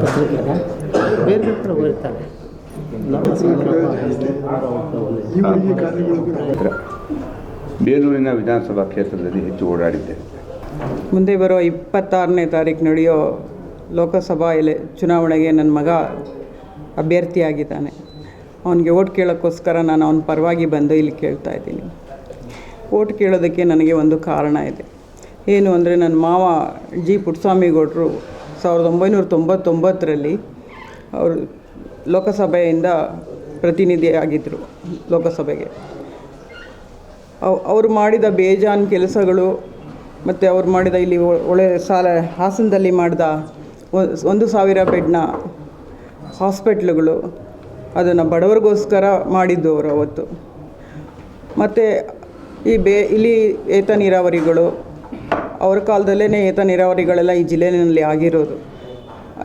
ಪತ್ರಿಕೆನ ಬೇರೆ ಹತ್ರ ಹೋಗ್ತಾರೆ. ಬೇಲೂರಿನ ವಿಧಾನಸಭಾ ಕ್ಷೇತ್ರದಲ್ಲಿ ಹೆಚ್ಚು ಓಡಾಡಿದ್ದೆ. ಮುಂದೆ ಬರೋ 26ನೇ ತಾರೀಕು ನಡೆಯೋ ಲೋಕಸಭಾ ಚುನಾವಣೆಗೆ ನನ್ನ ಮಗ ಅಭ್ಯರ್ಥಿಯಾಗಿದ್ದಾನೆ. ಅವನಿಗೆ ಓಟ್ ಕೇಳೋಕ್ಕೋಸ್ಕರ ನಾನು ಅವನ ಪರವಾಗಿ ಬಂದು ಇಲ್ಲಿ ಕೇಳ್ತಾ ಇದ್ದೀನಿ. ಓಟ್ ಕೇಳೋದಕ್ಕೆ ನನಗೆ ಒಂದು ಕಾರಣ ಇದೆ. ಏನು ಅಂದರೆ, ನನ್ನ ಮಾವ ಜಿ ಪುಟ್ಟಸ್ವಾಮಿಗೌಡರು 1999ರಲ್ಲಿ ಅವರು ಲೋಕಸಭೆಯಿಂದ ಪ್ರತಿನಿಧಿಯಾಗಿದ್ದರು ಲೋಕಸಭೆಗೆ. ಅವರು ಮಾಡಿದ ಬೇಜಾನ್ ಕೆಲಸಗಳು ಮತ್ತು ಅವ್ರು ಮಾಡಿದ ಇಲ್ಲಿ ಹಾಸನದಲ್ಲಿ ಮಾಡಿದ 1,000 ಬೆಡ್ನ ಹಾಸ್ಪಿಟ್ಲುಗಳು, ಅದನ್ನು ಬಡವರಿಗೋಸ್ಕರ ಮಾಡಿದ್ದು ಅವರು ಅವತ್ತು. ಮತ್ತು ಇಲ್ಲಿ ಏತ ನೀರಾವರಿಗಳು, ಅವ್ರ ಕಾಲದಲ್ಲೇ ಏತ ನೀರಾವರಿಗಳೆಲ್ಲ ಈ ಜಿಲ್ಲೆಯಲ್ಲಿ ಆಗಿರೋದು.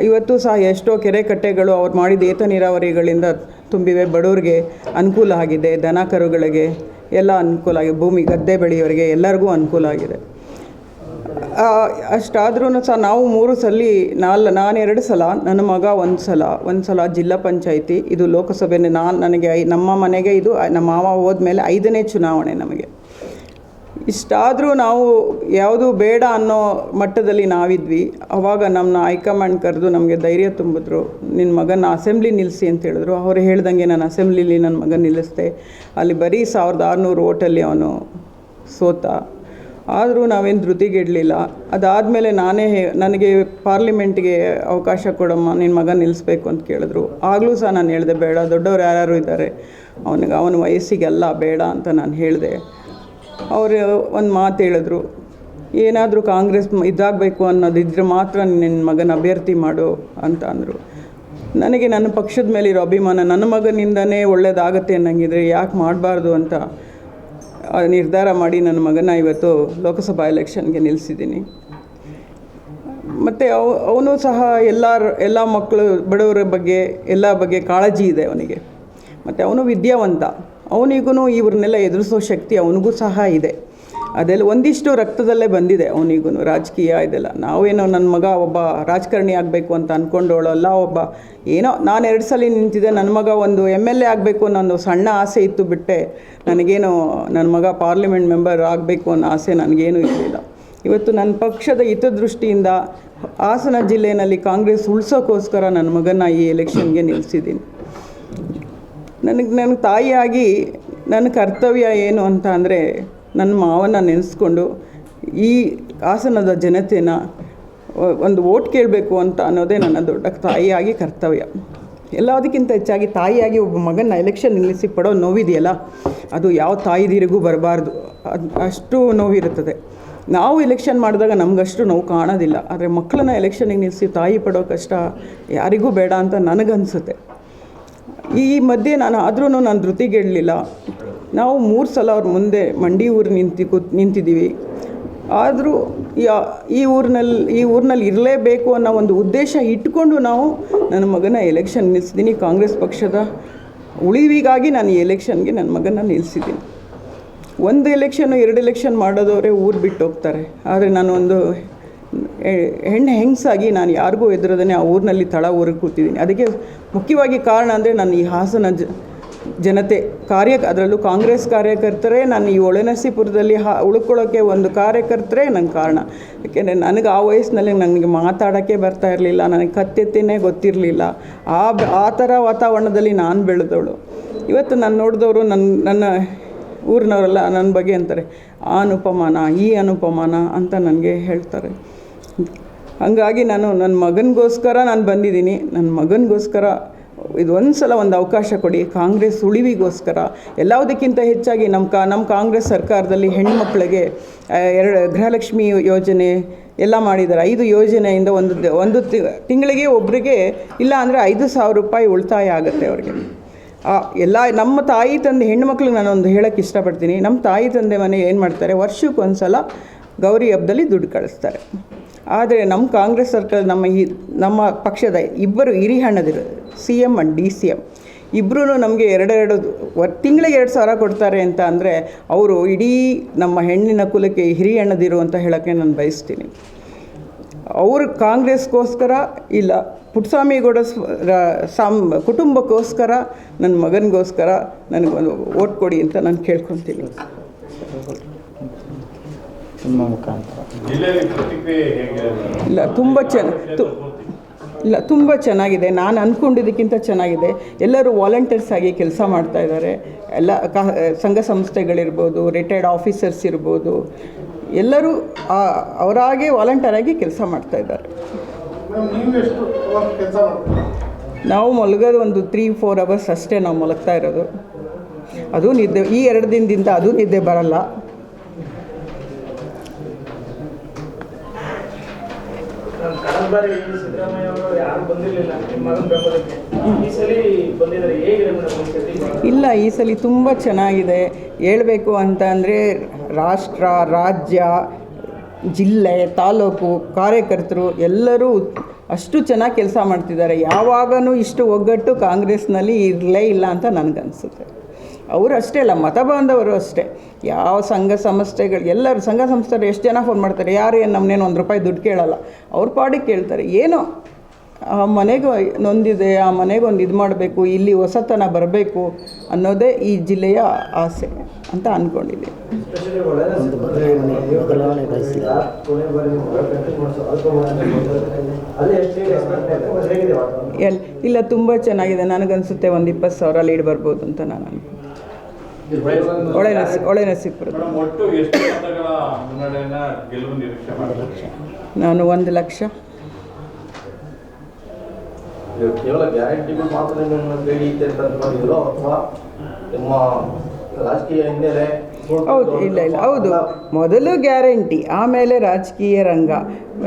ಇವತ್ತು ಸಹ ಎಷ್ಟೋ ಕೆರೆ ಕಟ್ಟೆಗಳು ಅವ್ರು ಮಾಡಿದ ಏತ ನೀರಾವರಿಗಳಿಂದ ತುಂಬಿವೆ. ಬಡವ್ರಿಗೆ ಅನುಕೂಲ ಆಗಿದೆ, ದನ ಕರುಗಳಿಗೆ ಎಲ್ಲ ಅನುಕೂಲ ಆಗಿದೆ, ಭೂಮಿ ಗದ್ದೆ ಬೆಳೆಯೋರಿಗೆ ಎಲ್ಲರಿಗೂ ಅನುಕೂಲ ಆಗಿದೆ. ಅಷ್ಟಾದ್ರೂ ಸಹ ನಾವು 3 ಸಲ ನಾನು 2 ಸಲ, ನನ್ನ ಮಗ 1 ಸಲ ಜಿಲ್ಲಾ ಪಂಚಾಯಿತಿ, ಇದು ಲೋಕಸಭೆನೇ ನನಗೆ ನಮ್ಮ ಮನೆಗೆ ಇದು ನಮ್ಮ ಮಾವ ಹೋದ್ಮೇಲೆ 5ನೇ ಚುನಾವಣೆ ನಮಗೆ. ಇಷ್ಟಾದರೂ ನಾವು ಯಾವುದು ಬೇಡ ಅನ್ನೋ ಮಟ್ಟದಲ್ಲಿ ನಾವಿದ್ವಿ. ಆವಾಗ ನಮ್ಮನ್ನ ಹೈಕಮಾಂಡ್ ಕರೆದು ನಮಗೆ ಧೈರ್ಯ ತುಂಬಿದ್ರು. ನಿನ್ನ ಮಗನ ಅಸೆಂಬ್ಲಿ ನಿಲ್ಲಿಸಿ ಅಂತ ಹೇಳಿದ್ರು. ಅವ್ರು ಹೇಳ್ದಂಗೆ ನಾನು ಅಸೆಂಬ್ಲಿಲಿ ನನ್ನ ಮಗನ ನಿಲ್ಲಿಸ್ದೆ. ಅಲ್ಲಿ ಬರೀ 1600 ಓಟಲ್ಲಿ ಅವನು ಸೋತ. ಆದರೂ ನಾವೇನು ಧೃತಿಗೆಡಲಿಲ್ಲ. ಅದಾದಮೇಲೆ ನನಗೆ ಪಾರ್ಲಿಮೆಂಟ್ಗೆ ಅವಕಾಶ ಕೊಡಮ್ಮ, ನಿನ್ನ ಮಗ ನಿಲ್ಲಿಸ್ಬೇಕು ಅಂತ ಕೇಳಿದ್ರು. ಆಗಲೂ ಸಹ ನಾನು ಹೇಳಿದೆ ಬೇಡ, ದೊಡ್ಡವ್ರು ಯಾರು ಇದ್ದಾರೆ, ಅವನ ವಯಸ್ಸಿಗೆಲ್ಲ ಬೇಡ ಅಂತ ನಾನು ಹೇಳಿದೆ. ಅವರು ಒಂದು ಮಾತು ಹೇಳಿದ್ರು, ಏನಾದರೂ ಕಾಂಗ್ರೆಸ್ ಇದಾಗಬೇಕು ಅನ್ನೋದಿದ್ರೆ ಮಾತ್ರ ನಿನ್ನ ಮಗನ ಅಭ್ಯರ್ಥಿ ಮಾಡು ಅಂತ ಅಂದರು. ನನಗೆ ನನ್ನ ಪಕ್ಷದ ಮೇಲಿರೋ ಅಭಿಮಾನ, ನನ್ನ ಮಗನಿಂದನೇ ಒಳ್ಳೆಯದಾಗತ್ತೆ ಅನ್ನಂಗಿದ್ರೆ ಯಾಕೆ ಮಾಡಬಾರ್ದು ಅಂತ ನಿರ್ಧಾರ ಮಾಡಿ ನನ್ನ ಮಗನ ಇವತ್ತು ಲೋಕಸಭಾ ಎಲೆಕ್ಷನ್ಗೆ ನಿಲ್ಲಿಸಿದ್ದೀನಿ. ಮತ್ತು ಅವನು ಸಹ ಎಲ್ಲ ಮಕ್ಕಳು ಬಡವರ ಬಗ್ಗೆ ಎಲ್ಲ ಬಗ್ಗೆ ಕಾಳಜಿ ಇದೆ ಅವನಿಗೆ. ಮತ್ತು ಅವನು ವಿದ್ಯಾವಂತ. ಅವನಿಗೂ ಇವ್ರನ್ನೆಲ್ಲ ಎದುರಿಸೋ ಶಕ್ತಿ ಅವನಿಗೂ ಸಹ ಇದೆ. ಅದೆಲ್ಲ ಒಂದಿಷ್ಟು ರಕ್ತದಲ್ಲೇ ಬಂದಿದೆ ಅವನಿಗೂ, ರಾಜಕೀಯ ಇದೆಲ್ಲ. ನಾವೇನೋ ನನ್ನ ಮಗ ಒಬ್ಬ ರಾಜಕಾರಣಿ ಆಗಬೇಕು ಅಂತ ಅಂದ್ಕೊಂಡವಳಲ್ಲ. ಏನೋ ನಾನು 2 ಸಲ ನಿಂತಿದ್ದೆ, ನನ್ನ ಮಗ ಒಂದು MLA ಆಗಬೇಕು ಅನ್ನೋ ಒಂದು ಸಣ್ಣ ಆಸೆ ಇತ್ತು ಬಿಟ್ಟೆ. ನನಗೇನು ನನ್ನ ಮಗ ಪಾರ್ಲಿಮೆಂಟ್ ಮೆಂಬರ್ ಆಗಬೇಕು ಅನ್ನೋ ಆಸೆ ನನಗೇನೂ ಇರಲಿಲ್ಲ. ಇವತ್ತು ನನ್ನ ಪಕ್ಷದ ಹಿತದೃಷ್ಟಿಯಿಂದ ಹಾಸನ ಜಿಲ್ಲೆಯಲ್ಲಿ ಕಾಂಗ್ರೆಸ್ ಉಳಿಸೋಕ್ಕೋಸ್ಕರ ನನ್ನ ಮಗನ ಈ ಎಲೆಕ್ಷನ್ಗೆ ನಿಲ್ಲಿಸಿದ್ದೀನಿ. ನನಗೆ ತಾಯಿಯಾಗಿ ನನ್ನ ಕರ್ತವ್ಯ ಏನು ಅಂತ ಅಂದರೆ, ನನ್ನ ಮಾವನ ನೆನೆಸ್ಕೊಂಡು ಈ ಹಾಸನದ ಜನತೆನ ಒಂದು ಓಟ್ ಕೇಳಬೇಕು ಅಂತ ಅನ್ನೋದೇ ನನ್ನ ದೊಡ್ಡ ತಾಯಿಯಾಗಿ ಕರ್ತವ್ಯ. ಎಲ್ಲದಕ್ಕಿಂತ ಹೆಚ್ಚಾಗಿ ತಾಯಿಯಾಗಿ ಒಬ್ಬ ಮಗನ ಎಲೆಕ್ಷನ್ ನಿಲ್ಲಿಸಿ ಪಡೋ ನೋವಿದೆಯಲ್ಲ, ಅದು ಯಾವ ತಾಯಿದಿರಿಗೂ ಬರಬಾರ್ದು. ಅಷ್ಟು ನೋವಿರುತ್ತದೆ. ನಾವು ಎಲೆಕ್ಷನ್ ಮಾಡಿದಾಗ ನಮಗಷ್ಟು ನೋವು ಕಾಣೋದಿಲ್ಲ. ಆದರೆ ಮಕ್ಕಳನ್ನ ಎಲೆಕ್ಷನಿಗೆ ನಿಲ್ಲಿಸಿ ತಾಯಿ ಪಡೋ ಕಷ್ಟ ಯಾರಿಗೂ ಬೇಡ ಅಂತ ನನಗನ್ಸುತ್ತೆ. ಈ ಮಧ್ಯೆ ನಾನು ಧೃತಿಗೆಡಲಿಲ್ಲ. ನಾವು 3 ಸಲ ಅವ್ರ ಮುಂದೆ ಮಂಡಿ ಊರು ನಿಂತಿದ್ದೀವಿ. ಆದರೂ ಈ ಊರಿನಲ್ಲಿ ಇರಲೇಬೇಕು ಅನ್ನೋ ಒಂದು ಉದ್ದೇಶ ಇಟ್ಕೊಂಡು ನಾವು ನನ್ನ ಮಗನ ಎಲೆಕ್ಷನ್ ನಿಲ್ಲಿಸಿದ್ದೀನಿ. ಕಾಂಗ್ರೆಸ್ ಪಕ್ಷದ ಉಳಿವಿಗಾಗಿ ನಾನು ಈ ಎಲೆಕ್ಷನ್ಗೆ ನನ್ನ ಮಗನ ನಿಲ್ಲಿಸಿದ್ದೀನಿ. 1 ಎಲೆಕ್ಷನ್ನು 2 ಎಲೆಕ್ಷನ್ ಮಾಡೋದವರೇ ಊರು ಬಿಟ್ಟು ಹೋಗ್ತಾರೆ. ಆದರೆ ನಾನು ಒಂದು ಹೆಂಗಸಾಗಿ ನಾನು ಯಾರಿಗೂ ಎದುರದೇ ಆ ಊರಿನಲ್ಲಿ ಊರಿಗೆ ಕೂತಿದ್ದೀನಿ. ಅದಕ್ಕೆ ಮುಖ್ಯವಾಗಿ ಕಾರಣ ಅಂದರೆ ನಾನು ಈ ಹಾಸನ ಜನತೆ ಅದರಲ್ಲೂ ಕಾಂಗ್ರೆಸ್ ಕಾರ್ಯಕರ್ತರೇ, ನಾನು ಈ ಹೊಳೆನರಸೀಪುರದಲ್ಲಿ ಉಳ್ಕೊಳ್ಳೋಕ್ಕೆ ಒಂದು ಕಾರ್ಯಕರ್ತರೇ ನನ್ನ ಕಾರಣ. ಯಾಕೆಂದರೆ ನನಗೆ ಆ ವಯಸ್ಸಿನಲ್ಲಿ ನನಗೆ ಮಾತಾಡೋಕ್ಕೆ ಬರ್ತಾ ಇರಲಿಲ್ಲ, ನನಗೆ ಕತ್ತೆತ್ತೇ ಗೊತ್ತಿರಲಿಲ್ಲ. ಆ ಥರ ವಾತಾವರಣದಲ್ಲಿ ನಾನು ಬೆಳೆದವಳು. ಇವತ್ತು ನಾನು ನೋಡಿದವರು ನನ್ನ ಊರಿನವರೆಲ್ಲ ನನ್ನ ಬಗ್ಗೆ ಅಂತಾರೆ, ಆ ಅನುಪಮಾನ ಈ ಅನುಪಮಾನ ಅಂತ ನನಗೆ ಹೇಳ್ತಾರೆ. ಹಾಗಾಗಿ ನನ್ನ ಮಗನಿಗೋಸ್ಕರ ನಾನು ಬಂದಿದ್ದೀನಿ. ನನ್ನ ಮಗನಿಗೋಸ್ಕರ ಒಂದು ಸಲ ಒಂದು ಅವಕಾಶ ಕೊಡಿ. ಕಾಂಗ್ರೆಸ್ ಉಳಿವಿಗೋಸ್ಕರ ಎಲ್ಲದಕ್ಕಿಂತ ಹೆಚ್ಚಾಗಿ ನಮ್ಮ ಕಾಂಗ್ರೆಸ್ ಸರ್ಕಾರದಲ್ಲಿ ಹೆಣ್ಣುಮಕ್ಕಳಿಗೆ 2 ಗೃಹಲಕ್ಷ್ಮಿ ಯೋಜನೆ ಎಲ್ಲ ಮಾಡಿದ್ದಾರೆ. 5 ಯೋಜನೆಯಿಂದ ಒಂದು ತಿಂಗಳಿಗೆ ಒಬ್ಬರಿಗೆ ಇಲ್ಲ ಅಂದರೆ 5,000 ರೂಪಾಯಿ ಉಳಿತಾಯ ಆಗುತ್ತೆ ಅವ್ರಿಗೆ. ಎಲ್ಲ ನಮ್ಮ ತಾಯಿ ತಂದೆ ಹೆಣ್ಣುಮಕ್ಳಿಗೆ ನಾನೊಂದು ಹೇಳೋಕ್ಕೆ ಇಷ್ಟಪಡ್ತೀನಿ. ನಮ್ಮ ತಾಯಿ ತಂದೆ ಮನೆ ಏನು ಮಾಡ್ತಾರೆ, ವರ್ಷಕ್ಕೊಂದು ಸಲ ಗೌರಿ ಹಬ್ಬದಲ್ಲಿ ದುಡ್ಡು ಕಳಿಸ್ತಾರೆ. ಆದರೆ ನಮ್ಮ ಕಾಂಗ್ರೆಸ್ ಸರ್ಕಾರ ನಮ್ಮ ಪಕ್ಷದ 2 ಹಿರಿಹಣ್ಣದಿರು CM and DCM ಇಬ್ಬರೂ ನಮಗೆ 2 ತಿಂಗಳಿಗೆ 2,000 ಕೊಡ್ತಾರೆ ಅಂತ ಅಂದರೆ ಅವರು ಇಡೀ ನಮ್ಮ ಹೆಣ್ಣಿನ ಕುಲಕ್ಕೆ ಹಿರಿಯಣ್ಣದಿರು ಅಂತ ಹೇಳೋಕ್ಕೆ ನಾನು ಬಯಸ್ತೀನಿ. ಅವರು ಕಾಂಗ್ರೆಸ್ಗೋಸ್ಕರ ಇಲ್ಲ ಪುಟ್ಟಸ್ವಾಮಿಗೌಡ ಕುಟುಂಬಕ್ಕೋಸ್ಕರ ನನ್ನ ಮಗನಿಗೋಸ್ಕರ ನನಗೊಂದು ಓಟ್ ಕೊಡಿ ಅಂತ ನಾನು ಕೇಳ್ಕೊತೀನಿ. ನಿಮ್ಮ ಮುಖಾಂತರ ಇಲ್ಲ ತುಂಬ ಚೆನ್ನಾಗಿದೆ. ನಾನು ಅಂದ್ಕೊಂಡಿದ್ದಕ್ಕಿಂತ ಚೆನ್ನಾಗಿದೆ. ಎಲ್ಲರೂ ವಾಲಂಟಿಯರ್ಸ್ ಆಗಿ ಕೆಲಸ ಮಾಡ್ತಾಯಿದ್ದಾರೆ. ಎಲ್ಲ ಸಂಘ ಸಂಸ್ಥೆಗಳಿರ್ಬೋದು, ರಿಟೈರ್ಡ್ ಆಫೀಸರ್ಸ್ ಇರ್ಬೋದು, ಎಲ್ಲರೂ ಅವರಾಗೆ ವಾಲಂಟಿಯರ್ ಆಗಿ ಕೆಲಸ ಮಾಡ್ತಾಯಿದ್ದಾರೆ. ನಾವು ಮಲಗೋದು ಒಂದು 3-4 ಅವರ್ಸ್ ಅಷ್ಟೇ ನಾವು ಮಲಗ್ತಾ ಇರೋದು. ಅದು ನಿದ್ದೆ ಈ 2 ದಿನದಿಂದ ಅದು ನಿದ್ದೆ ಬರಲ್ಲ. ಇಲ್ಲ, ಈ ಸಲ ತುಂಬ ಚೆನ್ನಾಗಿದೆ. ಹೇಳಬೇಕು ಅಂತ ಅಂದರೆ ರಾಷ್ಟ್ರ, ರಾಜ್ಯ, ಜಿಲ್ಲೆ, ತಾಲೂಕು ಕಾರ್ಯಕರ್ತರು ಎಲ್ಲರೂ ಅಷ್ಟು ಚೆನ್ನಾಗಿ ಕೆಲಸ ಮಾಡ್ತಿದ್ದಾರೆ. ಯಾವಾಗಲೂ ಇಷ್ಟು ಒಗ್ಗಟ್ಟು ಕಾಂಗ್ರೆಸ್ನಲ್ಲಿ ಇರಲೇ ಇಲ್ಲ ಅಂತ ನನಗನ್ಸುತ್ತೆ. ಅವರು ಅಷ್ಟೇ ಅಲ್ಲ, ಮತ ಬಾಂಧವರು ಅಷ್ಟೇ. ಯಾವ ಸಂಘ ಸಂಸ್ಥೆಗಳು ಎಲ್ಲರೂ ಸಂಘ ಸಂಸ್ಥೆಗಳು ಎಷ್ಟು ಜನ ಫೋನ್ ಮಾಡ್ತಾರೆ, ಯಾರು ಏನು ನಮ್ಮನೇನು ₹1 ದುಡ್ಡು ಕೇಳಲ್ಲ. ಅವ್ರ ಪಾಡಿಗೆ ಕೇಳ್ತಾರೆ. ಏನೋ ಆ ಮನೆಗೆ ನೊಂದಿದೆ, ಆ ಮನೆಗೆ ಒಂದು ಇದು ಮಾಡಬೇಕು, ಇಲ್ಲಿ ಹೊಸತನ ಬರಬೇಕು ಅನ್ನೋದೇ ಈ ಜಿಲ್ಲೆಯ ಆಸೆ ಅಂತ ಅಂದ್ಕೊಂಡಿದ್ದೀನಿ. ಬದಲಾವಣೆ ಬಯಸಿದ್ದಾರೆ. ಇಲ್ಲ, ತುಂಬ ಚೆನ್ನಾಗಿದೆ. ನನಗನ್ಸುತ್ತೆ ಒಂದು 20,000 ಲೀಡ್ ಬರ್ಬೋದು ಅಂತ ನಾನು ಅನ್ಕೊಂಡು. ಹೊಳೆನರಸೀಪುರದ ನಾನು 1 ಲಕ್ಷ. ಕೇವಲ ಗ್ಯಾರಂಟಿಗಳು ಮಾತ್ರ ಬೇಡಿಕೆ ಅಂತ ಅಂದ್ಕೊಂಡಿದ್ರು ಅಥವಾ ನಿಮ್ಮ ರಾಜಕೀಯ ಹಿನ್ನೆಲೆ? ಹೌದು, ಇಲ್ಲ ಹೌದು, ಮೊದಲು ಗ್ಯಾರಂಟಿ, ಆಮೇಲೆ ರಾಜಕೀಯ ರಂಗ.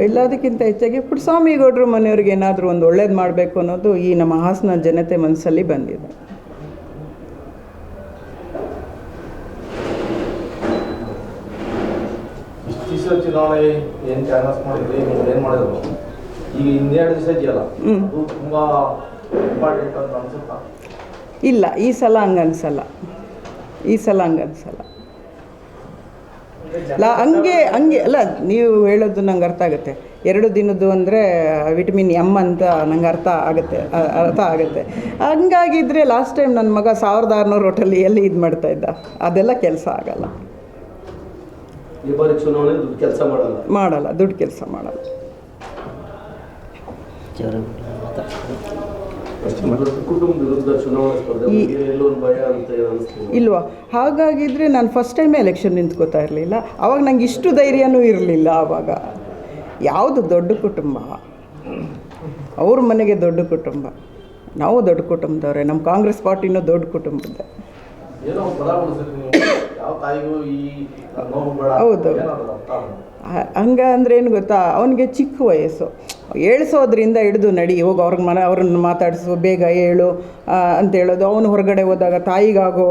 ಎಲ್ಲದಕ್ಕಿಂತ ಹೆಚ್ಚಾಗಿ ಪುಟ್ಟಸ್ವಾಮಿಗೌಡರು ಮನೆಯವ್ರಿಗೆ ಏನಾದರೂ ಒಂದು ಒಳ್ಳೇದು ಮಾಡಬೇಕು ಅನ್ನೋದು ಈ ನಮ್ಮ ಹಾಸನ ಜನತೆ ಮನಸ್ಸಲ್ಲಿ ಬಂದಿದೆ. ಇತ್ತೀಚಿನ ಚುನಾವಣೆ ಏನು ಕ್ಯಾನ್ವಾಸ್ ಮಾಡಿದ್ರಿ, ನೀವು ಏನು ಮಾಡಿದ್ರು, ಈಗ 2 ದಿವಸ ಇದೆಯಲ್ಲ, ಅದು ತುಂಬ ಇಂಪಾರ್ಟೆಂಟ್ ಅಂತ ಅನ್ಸುತ್ತಾ? ಇಲ್ಲ, ಈ ಸಲ ಹಂಗನ್ಸಲ್ಲ. ಹಂಗೆ ಅಲ್ಲ, ನೀವು ಹೇಳೋದು ನಂಗೆ ಅರ್ಥ ಆಗುತ್ತೆ. 2 ದಿನದ್ದು ಅಂದರೆ ವಿಟಮಿನ್ ಎಮ್ ಅಂತ ನಂಗೆ ಅರ್ಥ ಆಗುತ್ತೆ. ಹಂಗಾಗಿದ್ದರೆ ಲಾಸ್ಟ್ ಟೈಮ್ ನನ್ನ ಮಗ 1600 ಹೋಟೆಲ್ಲಿ ಎಲ್ಲಿ ಇದು ಮಾಡ್ತಾಯಿದ್ದ? ಅದೆಲ್ಲ ಕೆಲಸ ಆಗಲ್ಲ. ಈ ಬಾರಿ ಚುನಾವಣೆ ದುಡ್ಡು ಕೆಲಸ ಮಾಡಲ್ಲ. ದುಡ್ಡು ಕೆಲಸ ಮಾಡಲ್ಲ. ಕುಟುಂಬ ವಿರುದ್ಧ ಚುನಾವಣೆ ಸ್ಪರ್ಧೆ ಎಲ್ಲೊಂದು ಭಯ ಅಂತ ಇಲ್ವಾ? ಹಾಗಾಗಿದ್ದರೆ ನಾನು ಫಸ್ಟ್ ಟೈಮೇ ಎಲೆಕ್ಷನ್ ನಿಂತ್ಕೋತಾ ಇರಲಿಲ್ಲ. ಆವಾಗ ನಂಗೆ ಇಷ್ಟು ಧೈರ್ಯನೂ ಇರಲಿಲ್ಲ. ಆವಾಗ ಯಾವುದು ದೊಡ್ಡ ಕುಟುಂಬ, ಅವ್ರ ಮನೆಗೆ ದೊಡ್ಡ ಕುಟುಂಬ, ನಾವು ದೊಡ್ಡ ಕುಟುಂಬದವ್ರೆ. ನಮ್ಮ ಕಾಂಗ್ರೆಸ್ ಪಾರ್ಟಿನೂ ದೊಡ್ಡ ಕುಟುಂಬದ. ಹೌದು, ಹಂಗಂದ್ರೆ ಏನು ಗೊತ್ತಾ, ಅವನಿಗೆ ಚಿಕ್ಕ ವಯಸ್ಸು, ಏಳಿಸೋದ್ರಿಂದ ಹಿಡಿದು ನಡಿ ಹೋಗಿ ಅವ್ರನ್ನ ಮಾತಾಡಿಸು, ಬೇಗ ಹೇಳು ಅಂತ ಹೇಳೋದು. ಅವನು ಹೊರಗಡೆ ಹೋದಾಗ ತಾಯಿಗಾಗೋ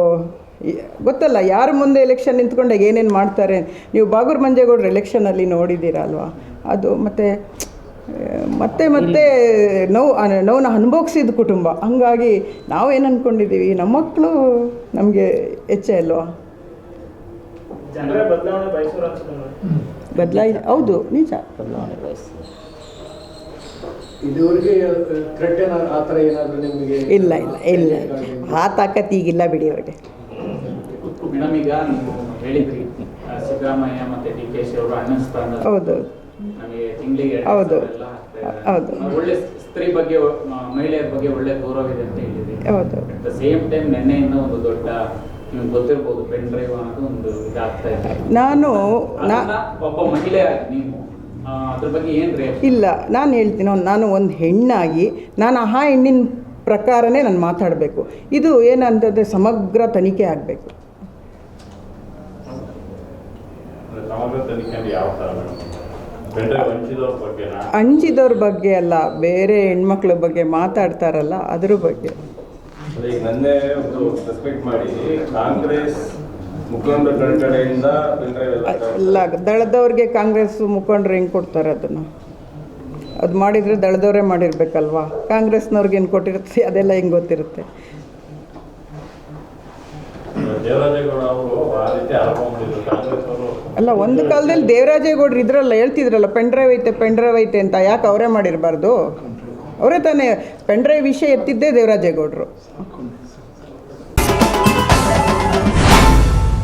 ಗೊತ್ತಲ್ಲ, ಯಾರ ಮುಂದೆ ಎಲೆಕ್ಷನ್ ನಿಂತ್ಕೊಂಡಾಗ ಏನೇನು ಮಾಡ್ತಾರೆ. ನೀವು ಬಾಗೂರು ಮಂಜೇಗೌಡರು ಎಲೆಕ್ಷನಲ್ಲಿ ನೋಡಿದ್ದೀರ ಅಲ್ವಾ? ಅದು ಮತ್ತೆ ನೋವನ್ನ ಅನುಭವಿಸಿದ ಕುಟುಂಬ. ಹಾಗಾಗಿ ನಾವೇನು ಅಂದ್ಕೊಂಡಿದ್ದೀವಿ, ನಮ್ಮ ಮಕ್ಕಳು ನಮಗೆ ಹೆಚ್ಚೇ ಅಲ್ವಾ? ಹೌದು, ನಿಜ. ಬದಲಾವಣೆ ಬಯಸಿದ್ದಾರೆ. ಇಲ್ಲ ಆ ತಾಕತ್ತು ಈಗಿಲ್ಲ ಬಿಡಿ ಅವ್ರಿಗೆ. ಮೇಡಮ್, ಈಗ ನೀವು ಹೇಳಿದ್ರಿ ಸಿದ್ದರಾಮಯ್ಯ ಮತ್ತು DK ಅವರು ಅಣ್ಣ ಸ್ಥಾನ, ಹೌದು, ನಮಗೆ ತಿಂಗಳಿಗೆ ಹೌದು, ಒಳ್ಳೆ ಸ್ತ್ರೀ ಬಗ್ಗೆ, ಮಹಿಳೆಯರ ಬಗ್ಗೆ ಒಳ್ಳೆ ಗೌರವ ಇದೆ ಅಂತ ಹೇಳಿದ್ರಿ. ಹೌದು. ಅಟ್ ದ ಸೇಮ್ ಟೈಮ್ ನಿನ್ನೆಯಿಂದ ಒಂದು ದೊಡ್ಡ, ನಿಮ್ಗೆ ಗೊತ್ತಿರ್ಬೋದು, ಪೆನ್ ಡ್ರೈವ್ ಅನ್ನೋದು ಒಂದು ಇದಾಗ್ತಾ ಇದೆ. ಒಬ್ಬ ಮಹಿಳೆಯಾಗಿ ನೀವು ಅದ್ರ ಬಗ್ಗೆ ಏನು ರಿಯಾಕ್ಷನ್? ಇಲ್ಲ, ನಾನು ಹೇಳ್ತೀನಿ, ನಾನು ಒಂದು ಹೆಣ್ಣಾಗಿ ನಾನು ಆ ಹೆಣ್ಣಿನ ಪ್ರಕಾರನೇ ನಾನು ಮಾತಾಡಬೇಕು. ಇದು ಏನಂತಂದರೆ ಸಮಗ್ರ ತನಿಖೆ ಆಗಬೇಕು. ಹಂಚಿದವ್ರ ಬಗ್ಗೆ ಅಲ್ಲ, ಬೇರೆ ಹೆಣ್ಮಕ್ಳ ಬಗ್ಗೆ ಮಾತಾಡ್ತಾರಲ್ಲ ಅದ್ರ ಬಗ್ಗೆ. ನನ್ನೇ ಸಸ್ಪೆಕ್ಟ್ ಮಾಡಿ ಕಾಂಗ್ರೆಸ್ ಮುಖಂಡರ ಕಡೆಯಿಂದ ಇಲ್ಲ, ದಳದವ್ರಿಗೆ ಕಾಂಗ್ರೆಸ್ ಮುಖಂಡರು ಹೆಂಗೆ ಕೊಡ್ತಾರೆ ಅದನ್ನು? ಅದು ಮಾಡಿದರೆ ದಳದವರೇ ಮಾಡಿರ್ಬೇಕಲ್ವಾ? ಕಾಂಗ್ರೆಸ್ನವ್ರಿಗೆ ಏನು ಕೊಟ್ಟಿರುತ್ತೆ ಅದೆಲ್ಲ ಹೆಂಗೆ ಗೊತ್ತಿರುತ್ತೆ? ದೇವರಾಜೇಗೌಡ ಅವರು ಆ ರೀತಿ ಆರೋಪ ಮಾಡಿದ್ರು, ಕಾಂಗ್ರೆಸ್ ಅವರು ಅಲ್ಲ, ಒಂದು ಕಾಲದಲ್ಲಿ ದೇವರಾಜೇಗೌಡರು ಇದ್ರಲ್ಲ, ಹೇಳ್ತಿದ್ರಲ್ಲ ಪೆನ್ ಡ್ರೈವ್ ಐತೆ ಅಂತ. ಯಾಕೆ ಅವರೇ ಮಾಡಿರಬಾರ್ದು? ಅವರೇ ತಾನೇ ಪೆನ್ ಡ್ರೈವ್ ವಿಷಯ ಎತ್ತಿದ್ದೇ ದೇವರಾಜೇಗೌಡರು.